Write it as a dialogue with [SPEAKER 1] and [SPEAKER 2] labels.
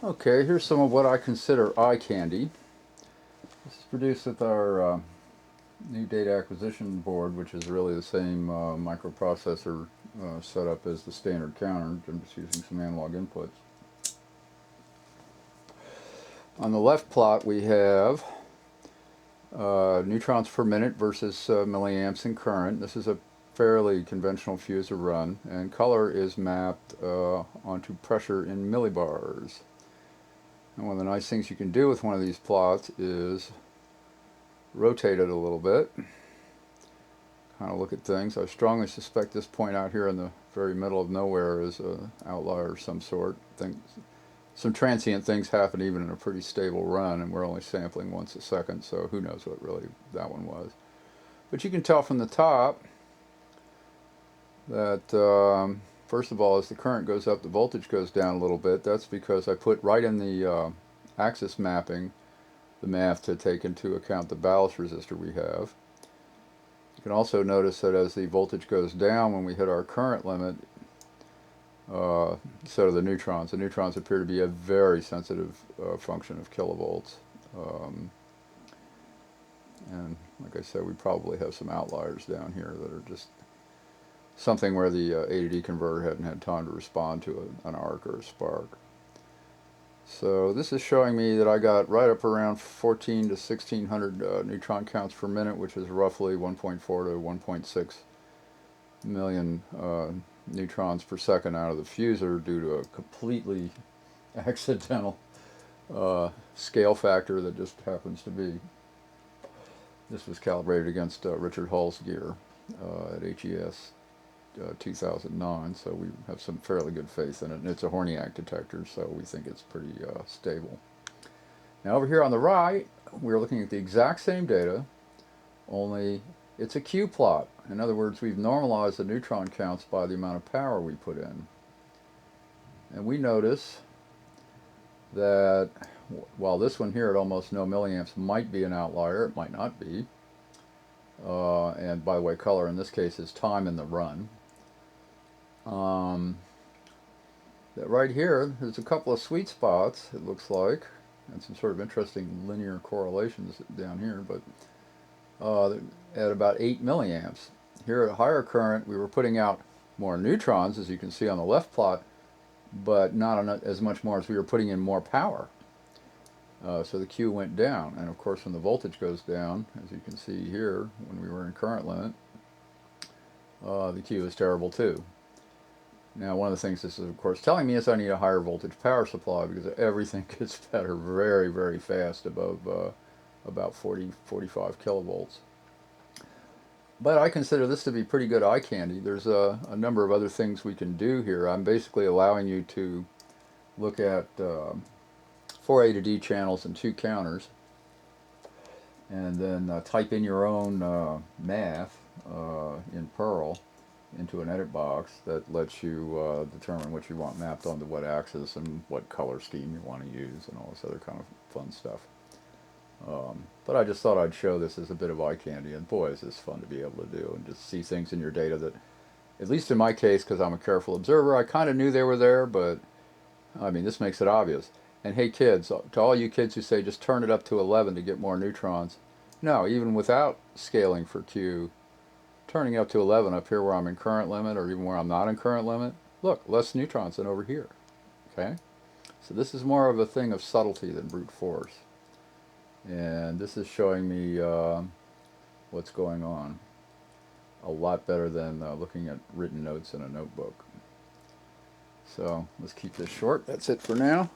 [SPEAKER 1] Okay, here's some of what I consider eye candy. This is produced with our new data acquisition board, which is really the same microprocessor setup as the standard counter. I'm just using some analog inputs. On the left plot we have neutrons per minute versus milliamps in current. This is a fairly conventional fusor run, and color is mapped onto pressure in millibars. And one of the nice things you can do with one of these plots is rotate it a little bit, kind of look at things. I strongly suspect this point out here in the very middle of nowhere is an outlier of some sort. Some transient things happen even in a pretty stable run, and we're only sampling once a second, so who knows what really that one was. But you can tell from the top that first of all, as the current goes up, the voltage goes down a little bit. That's because I put right in the axis mapping the math to take into account the ballast resistor we have. You can also notice that as the voltage goes down when we hit our current limit, so do the neutrons. The neutrons appear to be a very sensitive function of kilovolts. And like I said, we probably have some outliers down here that are just something where the A to D converter hadn't had time to respond to an arc or a spark. So this is showing me that I got right up around 14 to 1600 neutron counts per minute, which is roughly 1.4 to 1.6 million neutrons per second out of the fusor due to a completely accidental scale factor that just happens to be. This was calibrated against Richard Hall's gear at HES 2009, so we have some fairly good faith in it, and it's a Horniak detector, so we think it's pretty stable. Now over here on the right, we're looking at the exact same data, only it's a Q plot. In other words, we've normalized the neutron counts by the amount of power we put in. And we notice that while this one here at almost no milliamps might be an outlier, it might not be. And by the way, color in this case is time in the run. That right here, there's a couple of sweet spots, it looks like, and some sort of interesting linear correlations down here, but at about 8 milliamps. Here at a higher current, we were putting out more neutrons, as you can see on the left plot, but not as much more as we were putting in more power. So the Q went down, and of course when the voltage goes down, as you can see here, when we were in current limit, the Q is terrible too. Now one of the things this is of course telling me is I need a higher voltage power supply, because everything gets better very, very fast above about 45 kilovolts. But I consider this to be pretty good eye candy. There's a number of other things we can do here. I'm basically allowing you to look at 4 A to D channels and 2 counters, and then type in your own math in Perl into an edit box that lets you determine what you want mapped onto what axis and what color scheme you want to use and all this other kind of fun stuff. But I just thought I'd show this as a bit of eye candy, and boy is this fun to be able to do and just see things in your data that, at least in my case, because I'm a careful observer, I kind of knew they were there, but I mean this makes it obvious. And hey kids, to all you kids who say just turn it up to 11 to get more neutrons, no, even without scaling for Q, turning up to 11 up here where I'm in current limit, or even where I'm not in current limit, look, less neutrons than over here. Okay? So this is more of a thing of subtlety than brute force. And this is showing me what's going on a lot better than looking at written notes in a notebook. So let's keep this short. That's it for now.